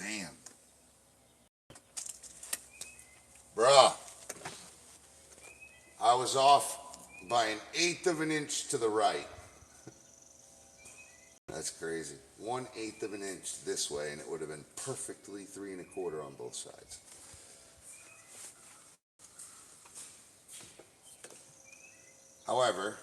Damn. Bruh. I was off by 1/8 of an inch to the right. That's crazy. 1/8 of an inch this way, and it would have been perfectly 3 1/4 on both sides. However,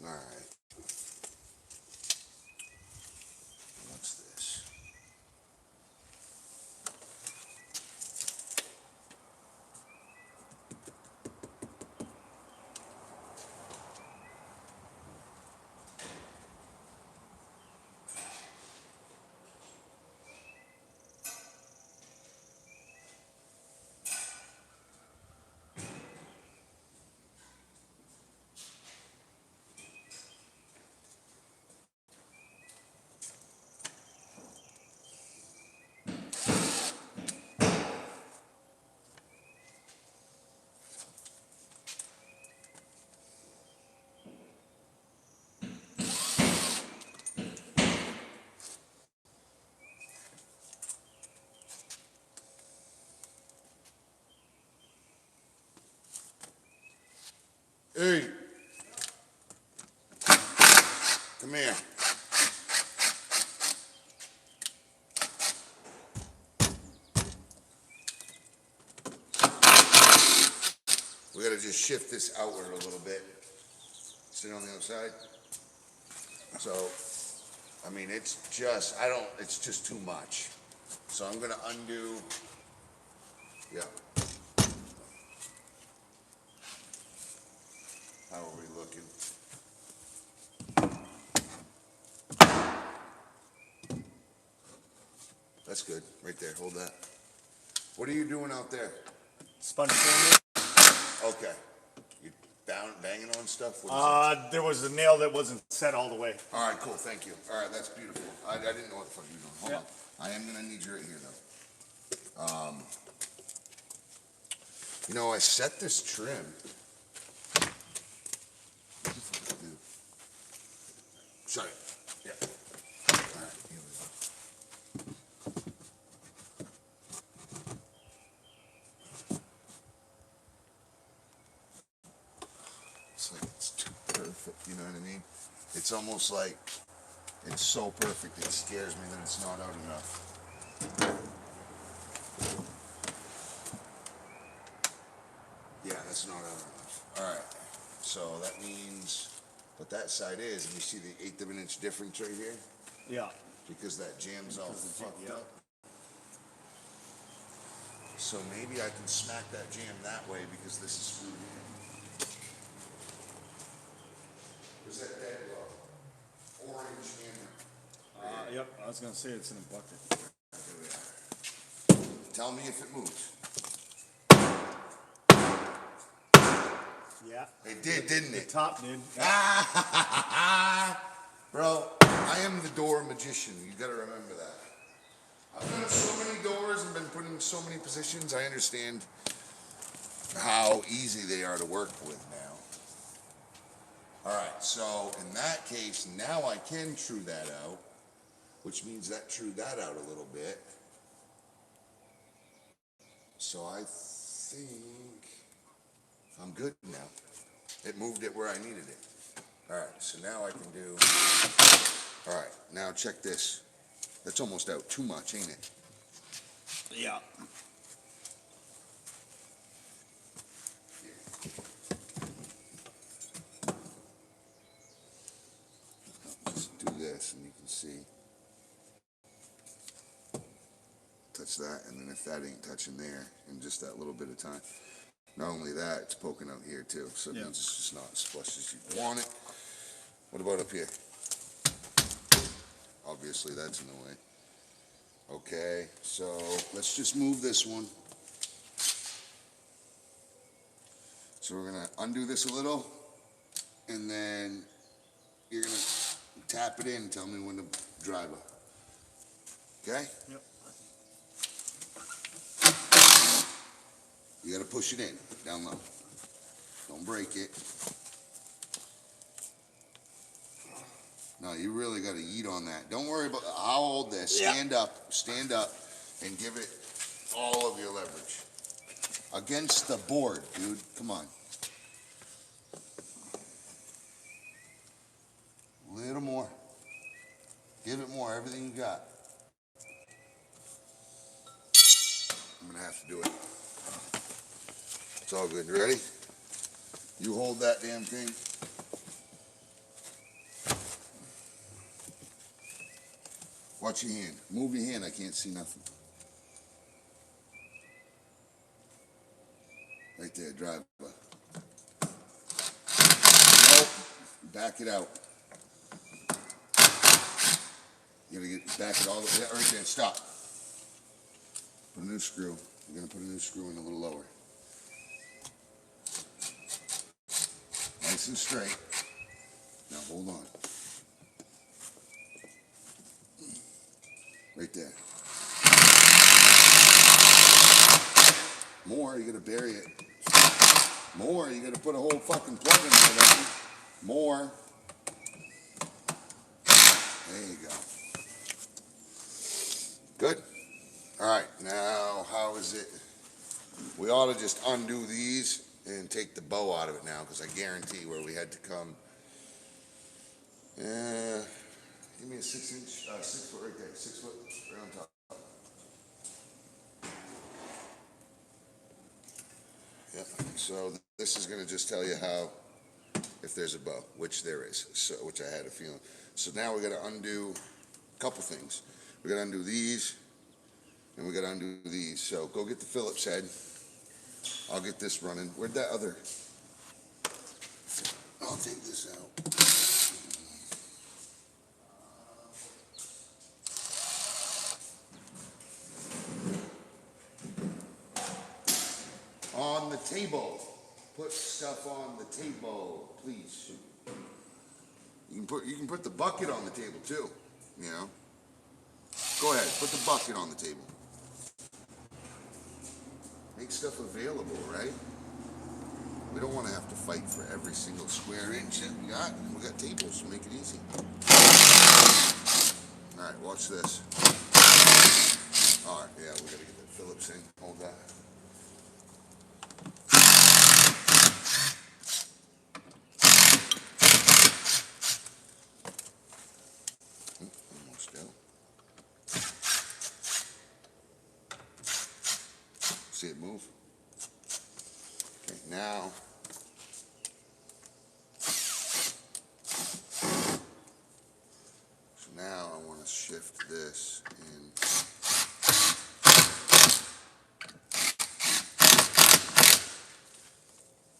all right. What's this? Hey, come here. We gotta just shift this outward a little bit. Sit on the other side. So, I mean, it's just, it's just too much. So I'm gonna undo, yeah. How are we looking? That's good, right there, hold that. What are you doing out there? Sponge forming. Okay. You banging on stuff? There was a nail that wasn't set all the way. All right, cool, thank you. All right, that's beautiful. I didn't know what the fuck you were doing. Hold on. I am gonna need you right here though. You know, I set this trim. Shut it. Yeah. All right, here we go. It's like it's too perfect, you know what I mean? It's almost like it's so perfect it scares me that it's not out enough. Yeah, that's not out enough. All right, so that means, but that side is, and you see the 1/8 of an inch difference right here? Yeah. Because that jam's all fucked up. So maybe I can smack that jam that way because this is screwed in. Where's that dead orange hammer? Yep. I was gonna say it's in a bucket. Here we are. Tell me if it moves. Yeah. It did, didn't it? The top did. Bro, I am the door magician. You gotta remember that. I've done so many doors and been put in so many positions. I understand how easy they are to work with now. All right, so in that case, now I can true that out, which means that trued that out a little bit. So I think I'm good now. It moved it where I needed it. All right, so now I can do, all right, now check this. That's almost out too much, ain't it? Yeah. Let's do this and you can see. Touch that, and then if that ain't touching there in just that little bit of time. Not only that, it's poking out here too, so it means it's just not as flush as you want it. What about up here? Obviously that's in the way. Okay, so let's just move this one. So we're gonna undo this a little, and then you're gonna tap it in and tell me when to drive it. Okay? Yep. gotta push it in, down low. Don't break it. No, you really gotta yeet on that. Don't worry about how old this. Stand up, and give it all of your leverage. Against the board, dude. Come on. A little more. Give it more, everything you got. I'm gonna have to do it. It's all good. You ready? You hold that damn thing. Watch your hand. Move your hand, I can't see nothing. Right there, driver. Nope. Back it out. You gotta back it all the way, right there, stop. Put a new screw. You're gonna put a new screw in a little lower. Nice and straight. Now hold on. Right there. More, you gotta bury it. More, you gotta put a whole fucking plug in there, don't you? More. There you go. Good? Alright, now how is it? We ought to just undo these and take the bow out of it now, because I guarantee where we had to come. Give me a 6 foot right there, 6 foot right on top. Yep, so this is gonna just tell you how, if there's a bow, which there is, so, which I had a feeling. So now we gotta undo a couple things. We gotta undo these, and we gotta undo these. So go get the Phillips head. I'll get this running. Where'd that other? I'll take this out. On the table. Put stuff on the table, please. You can put the bucket on the table too, you know. Go ahead, put the bucket on the table. Make stuff available, right? We don't want to have to fight for every single square inch that we got. We got tables, so make it easy. All right, watch this. All right, yeah, we got to get that Phillips in. Hold that. Almost out. See it move? Okay, now. So now I want to shift this in.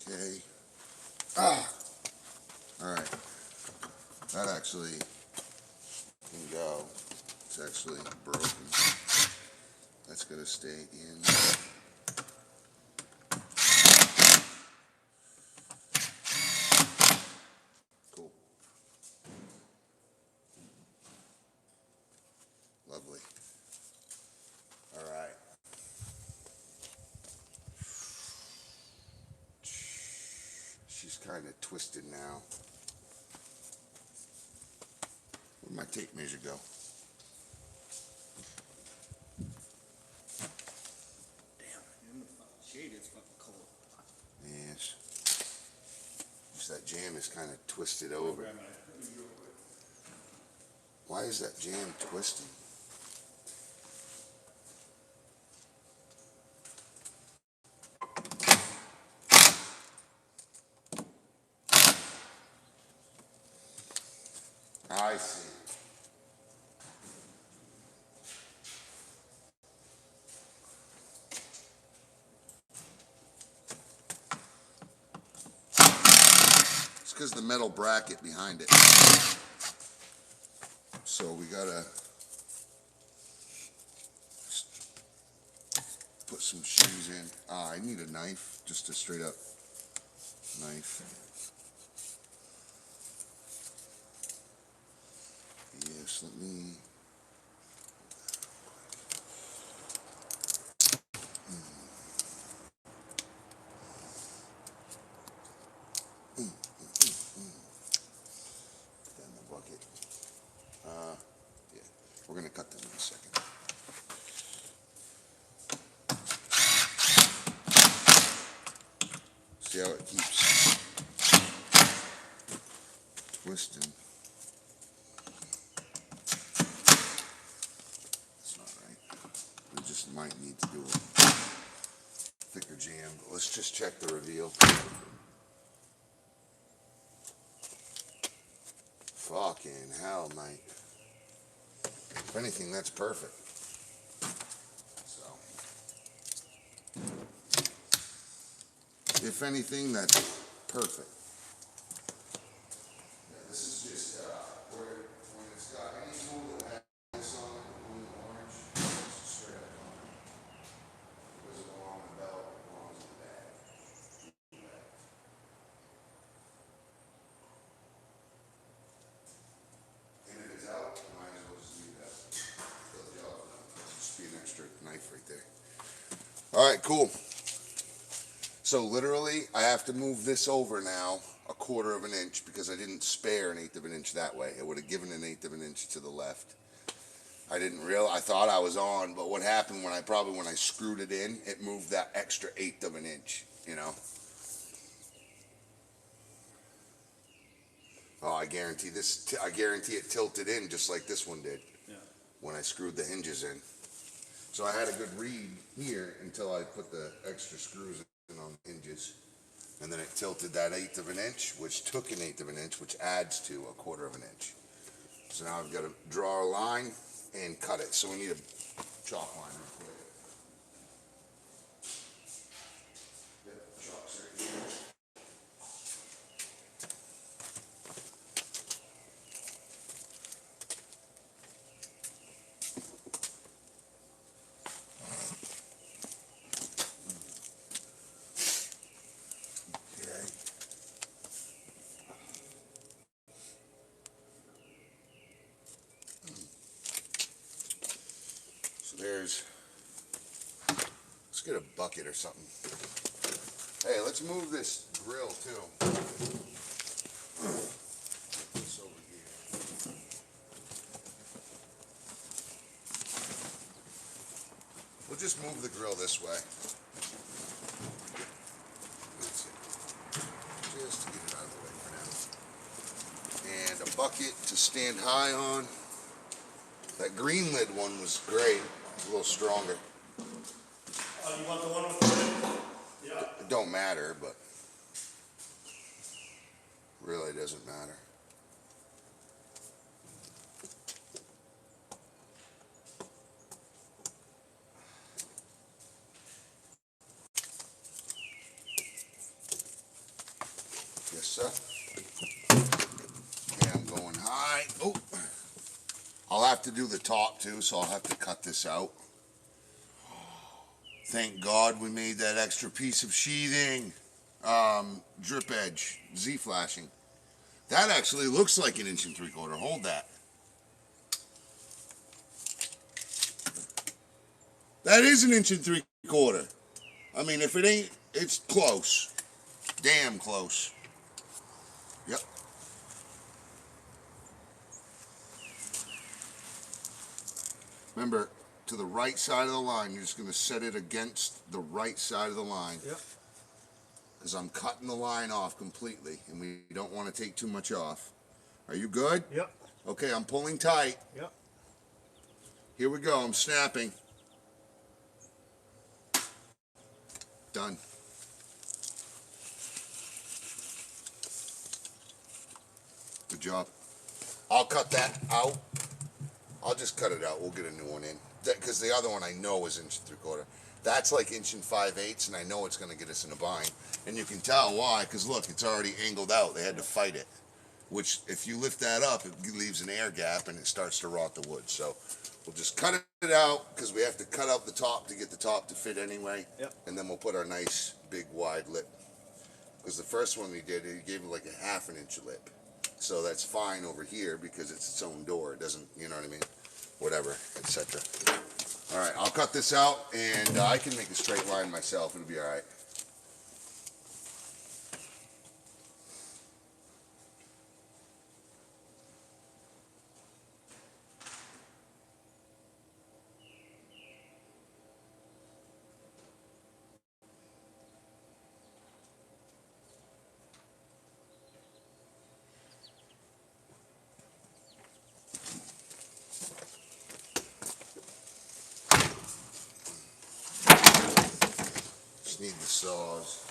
Okay. All right. That actually can go. It's actually broken. That's gonna stay in. Cool. Lovely. All right. She's kind of twisted now. Where'd my tape measure go? Damn, in the fucking shade, it's fucking cold. Yes. Just that jam is kind of twisted over. Why is that jam twisting? I see. It's because the metal bracket behind it. So we gotta put some shoes in. I need a knife, just a straight up knife. Yes, let me. See how it keeps twisting? It's not right. We just might need to do a thicker jam, but let's just check the reveal. Fucking hell, mate. If anything, that's perfect. So, if anything, that's perfect. Yeah, this is just where when it's got any tool that has this on it, blue and orange, it's straight up on it. It goes along the belt, along to the bag. And if it's out, you might as well just leave that. Fill the job. Just be an extra knife right there. All right, cool. So literally, I have to move this over now a 1/4 of an inch because I didn't spare an 1/8 of an inch that way. It would have given an 1/8 of an inch to the left. I didn't realize, I thought I was on, but what happened when I screwed it in, it moved that extra 1/8 of an inch, you know? Oh, I guarantee I guarantee it tilted in just like this one did. Yeah. When I screwed the hinges in. So I had a good read here until I put the extra screws in on the hinges. And then it tilted that 1/8 of an inch, which took an 1/8 of an inch, which adds to a 1/4 of an inch. So now I've got to draw a line and cut it. So we need a chalk line real quick. Yep, chalk's right here. Okay. So let's get a bucket or something. Hey, let's move this grill too. This over here. We'll just move the grill this way. That's it. Just to get it out of the way for now. And a bucket to stand high on. That green lid one was great. It's a little stronger. You want the one with the lid? Yeah. It don't matter, but really doesn't matter. Yes, sir. Okay, I'm going high. Oh, I'll have to do the top too, so I'll have to cut this out. Thank God we made that extra piece of sheathing. Drip edge, Z flashing. That actually looks like an 1 3/4. Hold that. That is an 1 3/4. I mean, if it ain't, it's close. Damn close. Yep. Remember, to the right side of the line, you're just going to set it against the right side of the line. Yep. Because I'm cutting the line off completely, and we don't want to take too much off. Are you good? Yep. Okay, I'm pulling tight. Yep. Here we go. I'm snapping. Done. Good job. I'll cut that out. I'll just cut it out. We'll get a new one in. Because the other one I know is 1 3/4. That's like 1 5/8, and I know it's going to get us in a bind. And you can tell why, because look, it's already angled out. They had to fight it. Which, if you lift that up, it leaves an air gap and it starts to rot the wood. So we'll just cut it out, because we have to cut out the top to get the top to fit anyway. Yep. And then we'll put our nice, big, wide lip. Because the first one we did, he gave it like a 1/2 inch lip. So that's fine over here because it's its own door. It doesn't, you know what I mean? Whatever, etc. All right, I'll cut this out, and I can make a straight line myself. It'll be all right. just need the saws.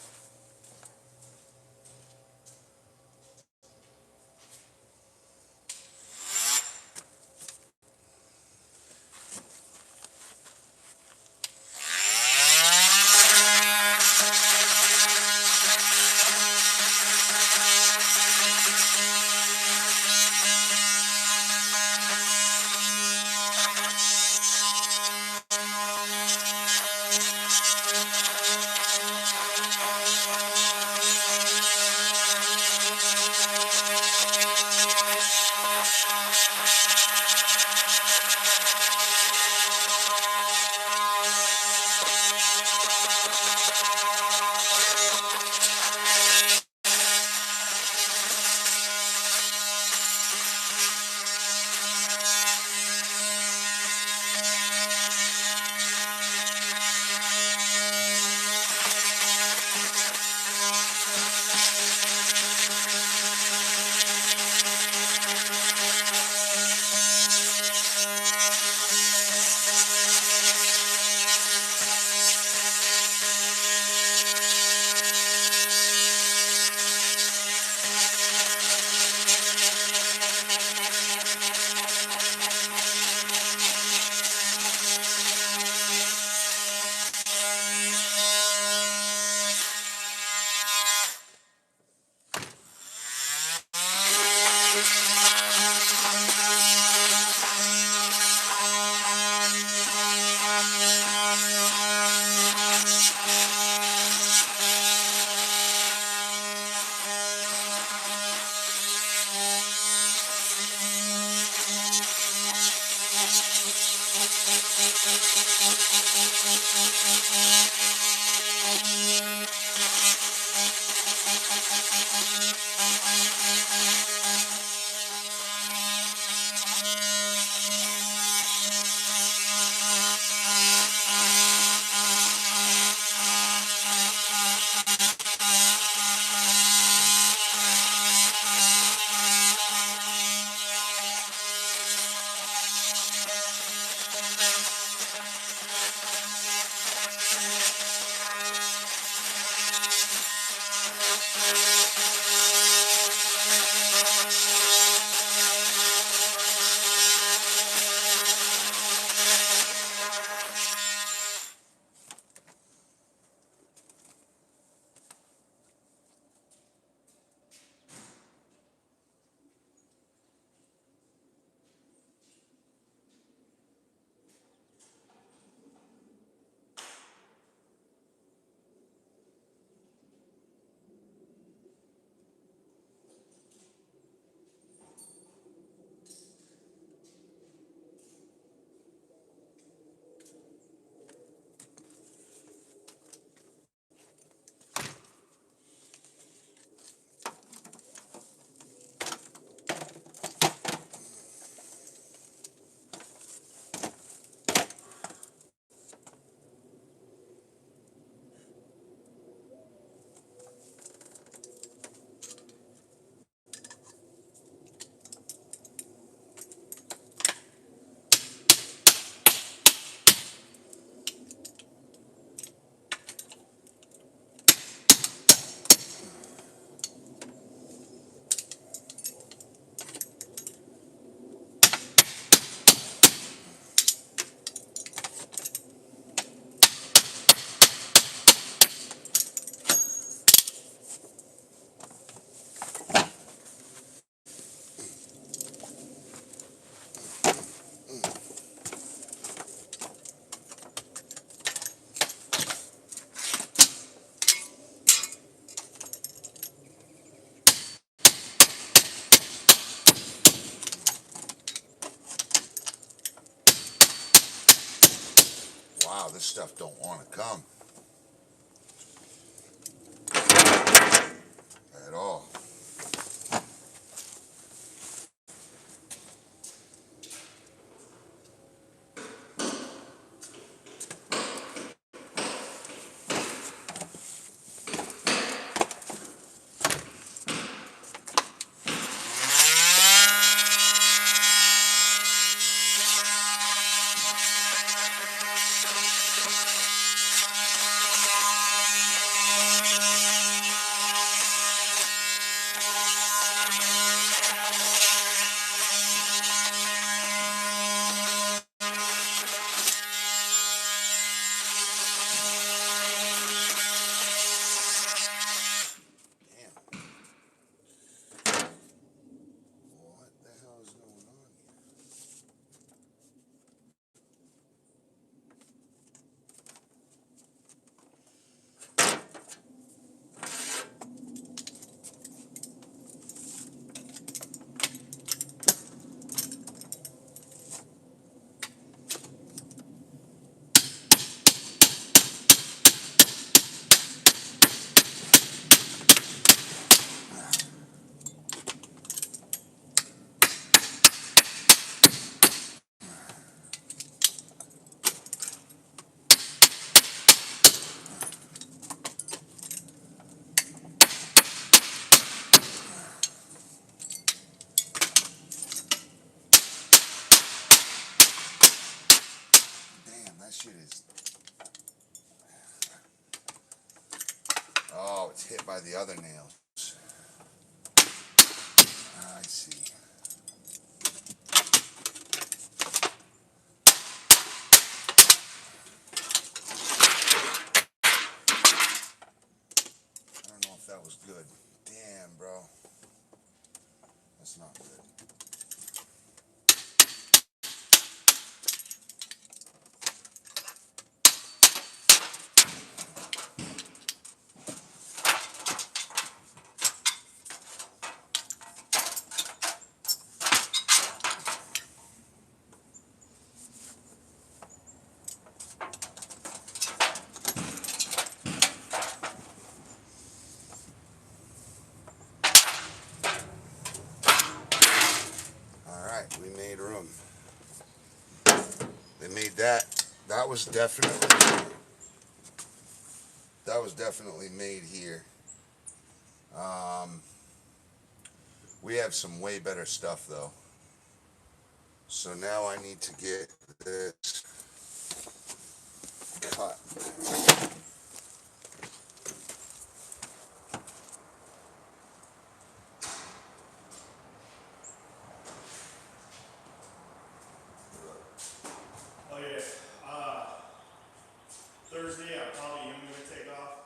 Wow, this stuff don't want to come at all. That shit is. Oh, it's hit by the other nails. I see. I don't know if that was good. Damn, bro. That's not good. Alright, we made room. They made that. That was definitely made here. We have some way better stuff though. So now I need to get this cut. Oh yeah. Thursday I probably am gonna take off.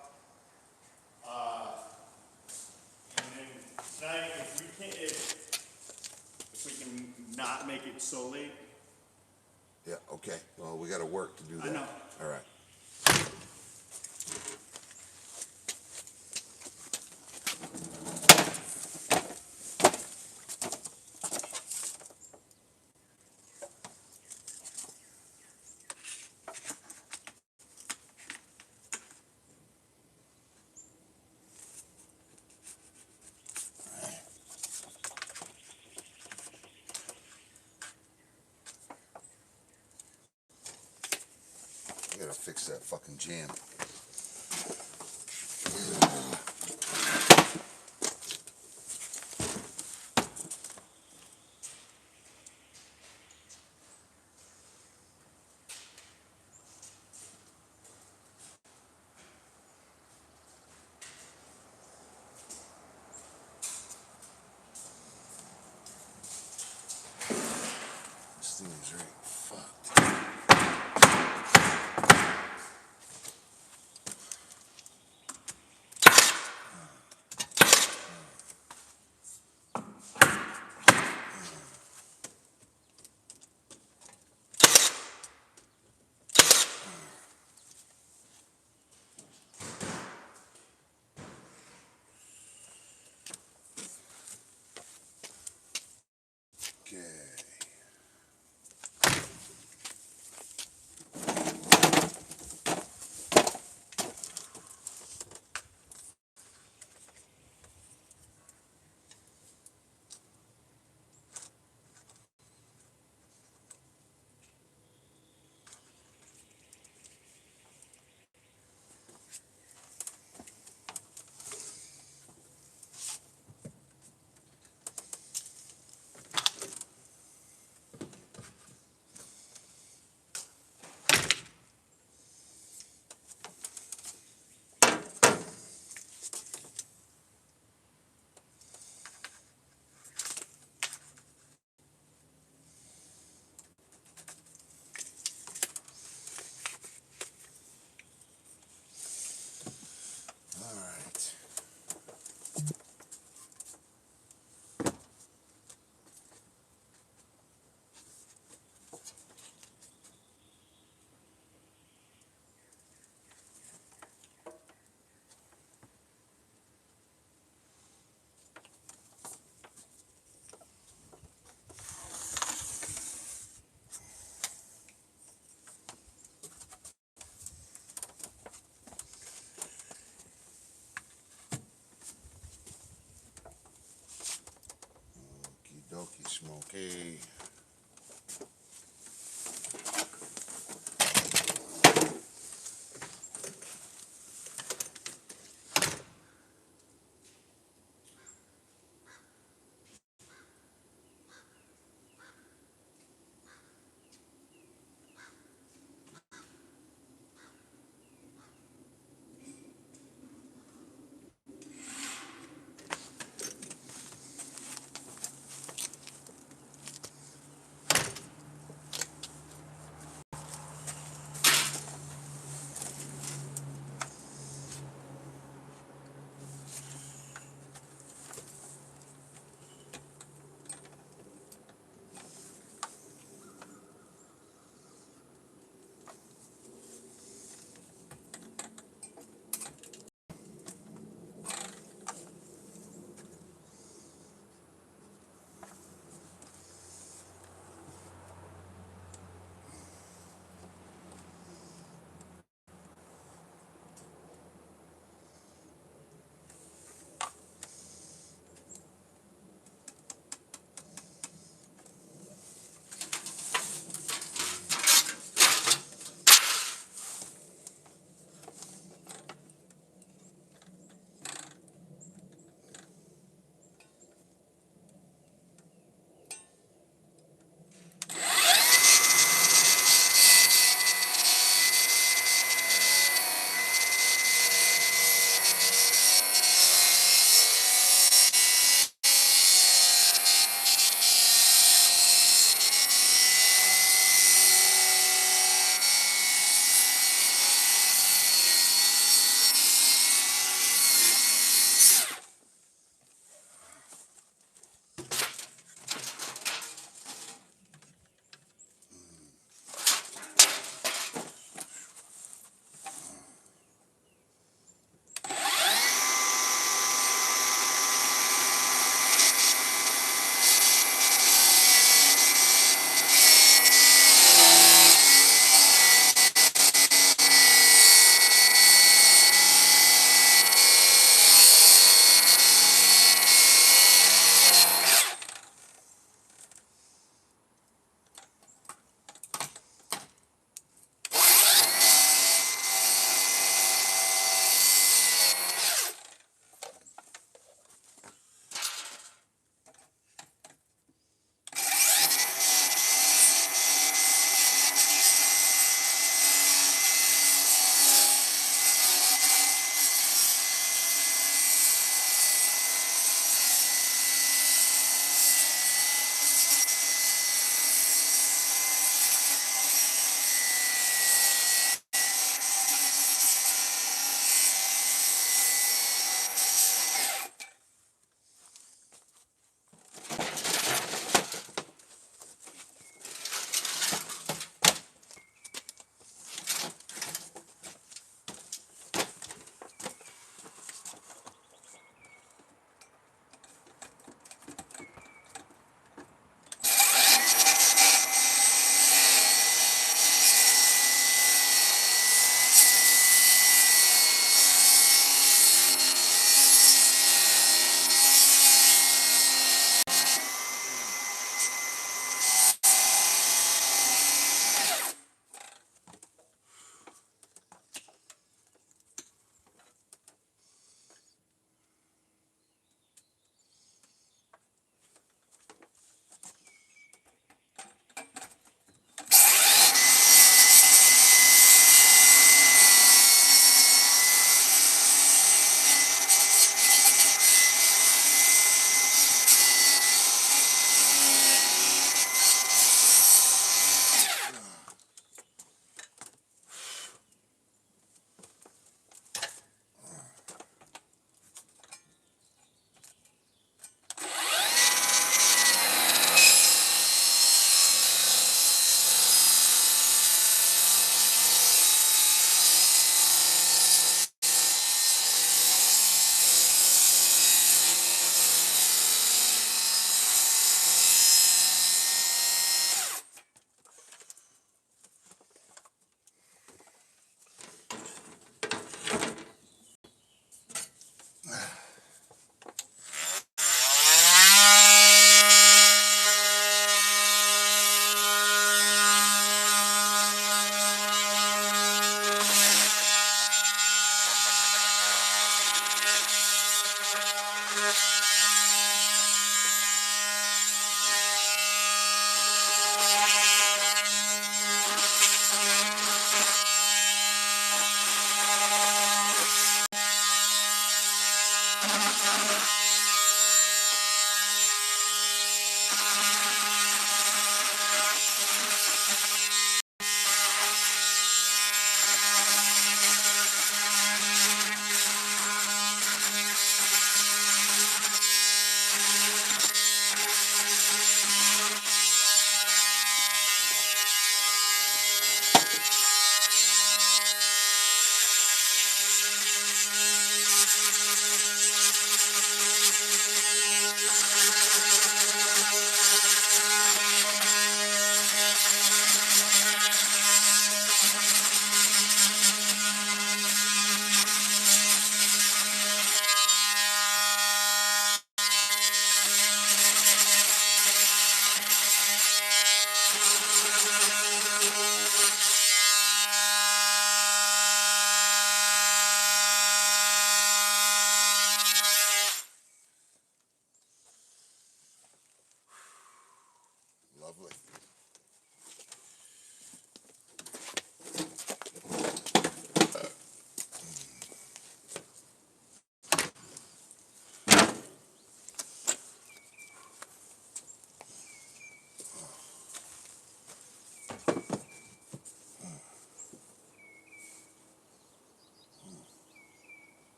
And then tonight, if we can not make it so late. Yeah, okay. Well, we got to work to do that. I know. All right. I gotta fix that fucking jam. This thing is right fucked.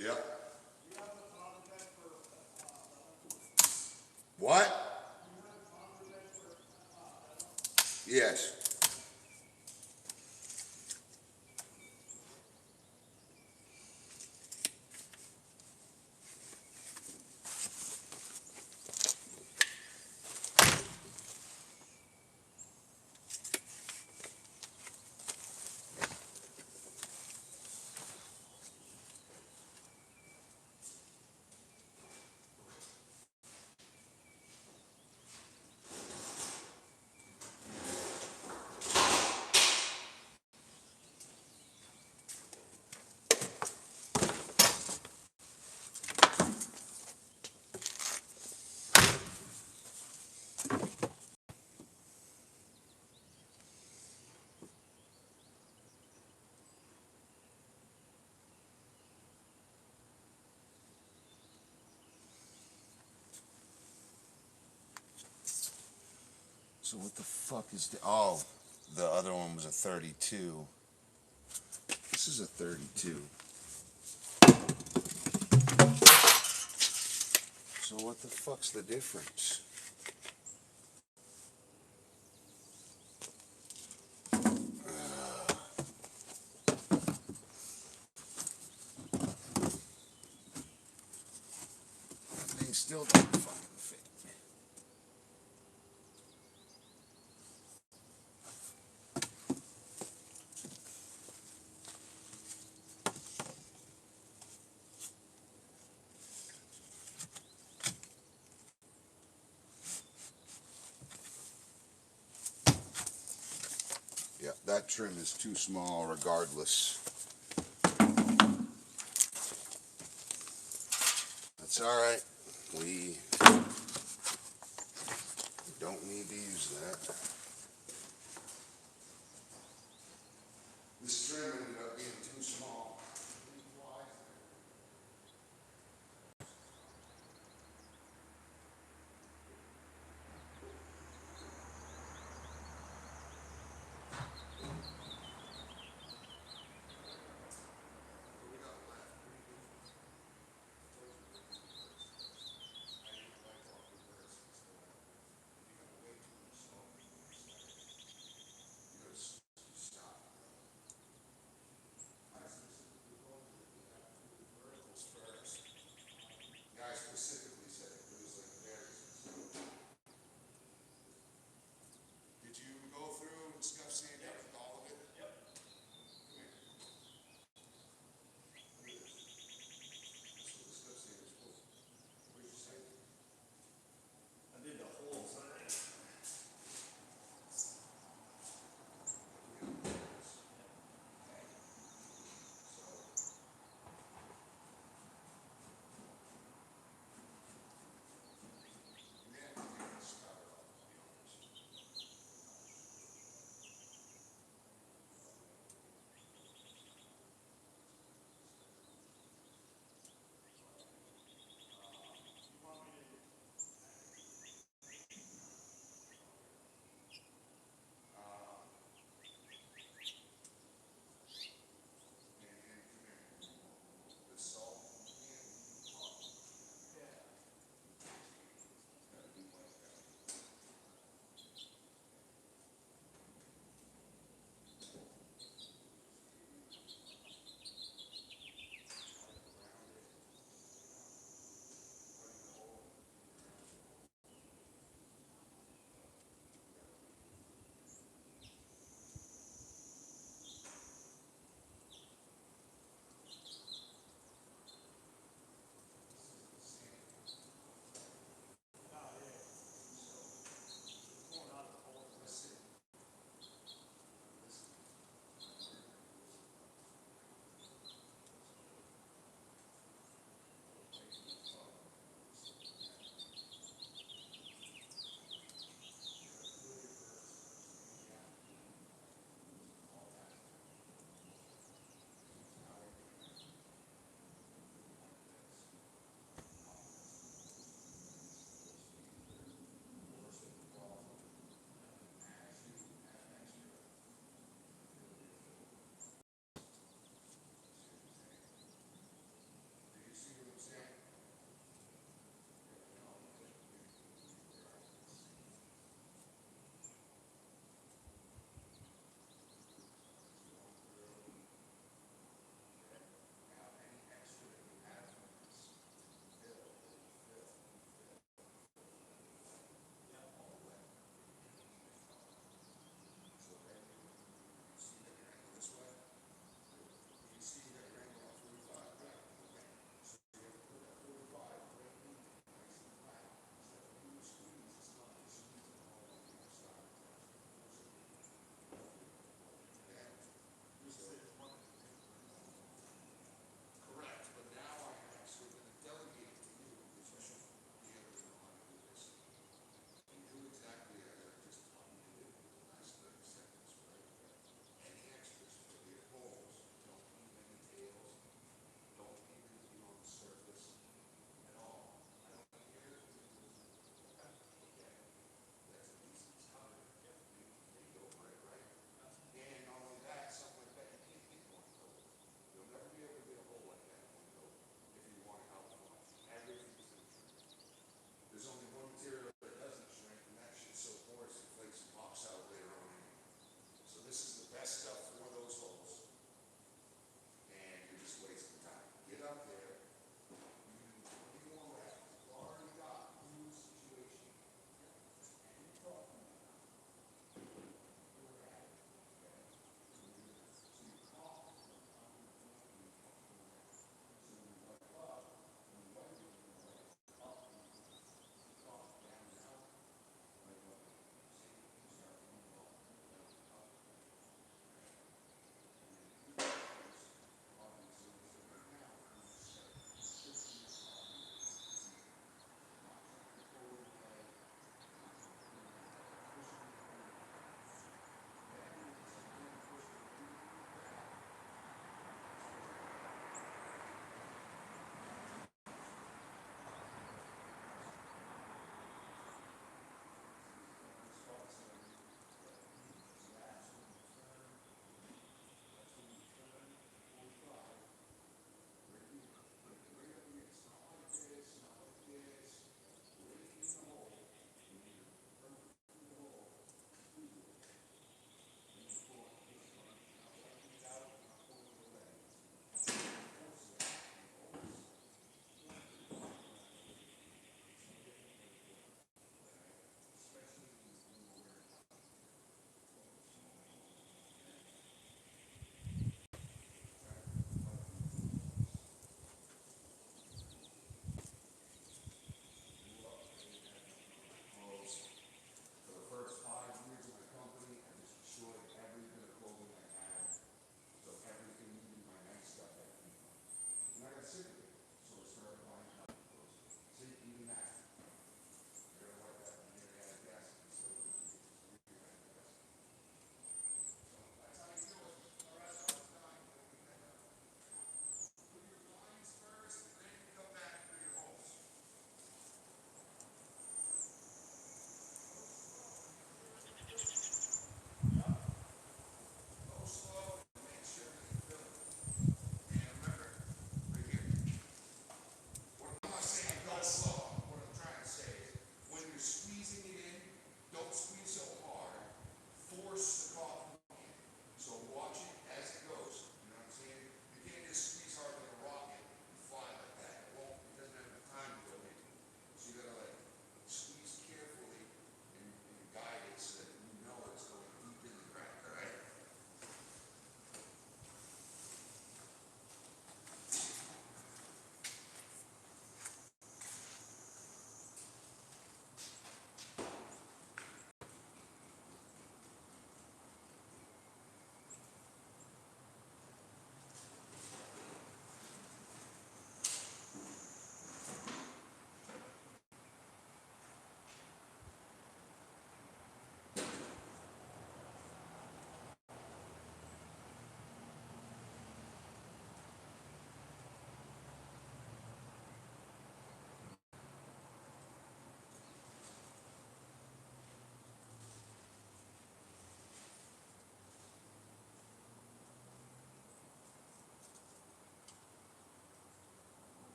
Yep. What? Yes. So what the fuck is the, oh, the other one was a 32. This is a 32. So what the fuck's the difference? That thing still don't fucking fit. Yeah, that trim is too small regardless. That's alright. We don't need to use that. This trim ended up being too small.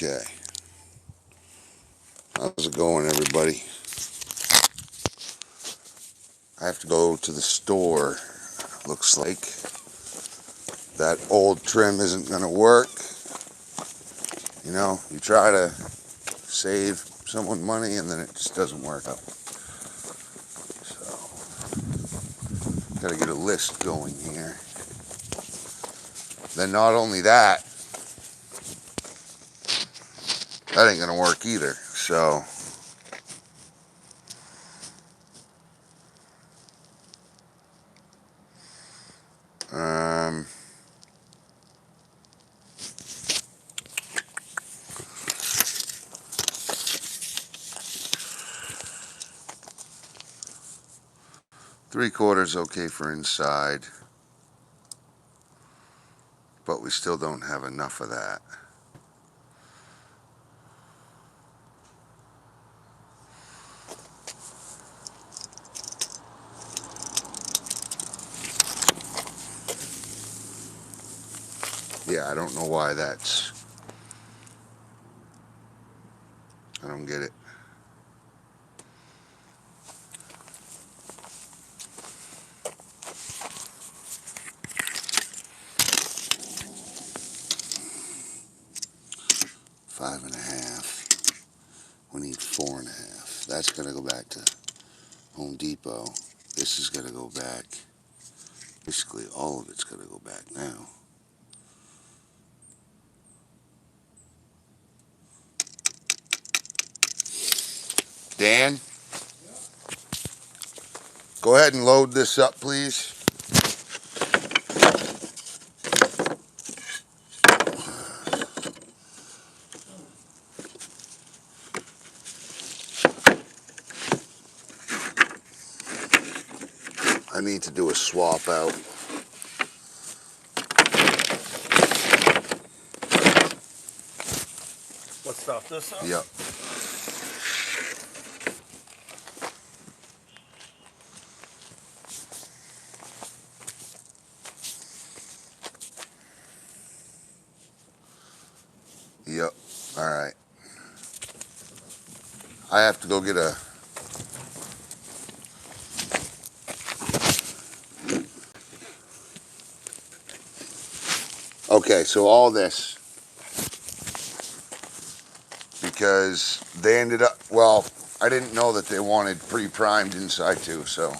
Okay. How's it going, everybody? I have to go to the store. Looks like that old trim isn't going to work. You know, you try to save someone money and then it just doesn't work out. So, gotta get a list going here. Then not only that, that ain't gonna work either. So, um, three-quarters okay for inside, but we still don't have enough of that. Yeah, I don't know why that's, I don't get it. Five and a half. We need 4.5. That's gonna go back to Home Depot. This is gonna go back. Basically, all of it's gonna go back now. Dan? Go ahead and load this up, please. I need to do a swap out. What stuff? This stuff? Yep. Yep. All right. I have to go get a. Okay, so all this. Because they ended up, well, I didn't know that they wanted pre-primed inside too, so.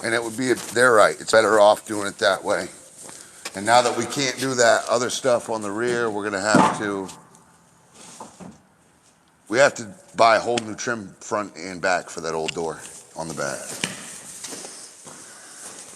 And it would be, they're right, it's better off doing it that way. And now that we can't do that other stuff on the rear, we're gonna have to, we have to buy a whole new trim front and back for that old door on the back.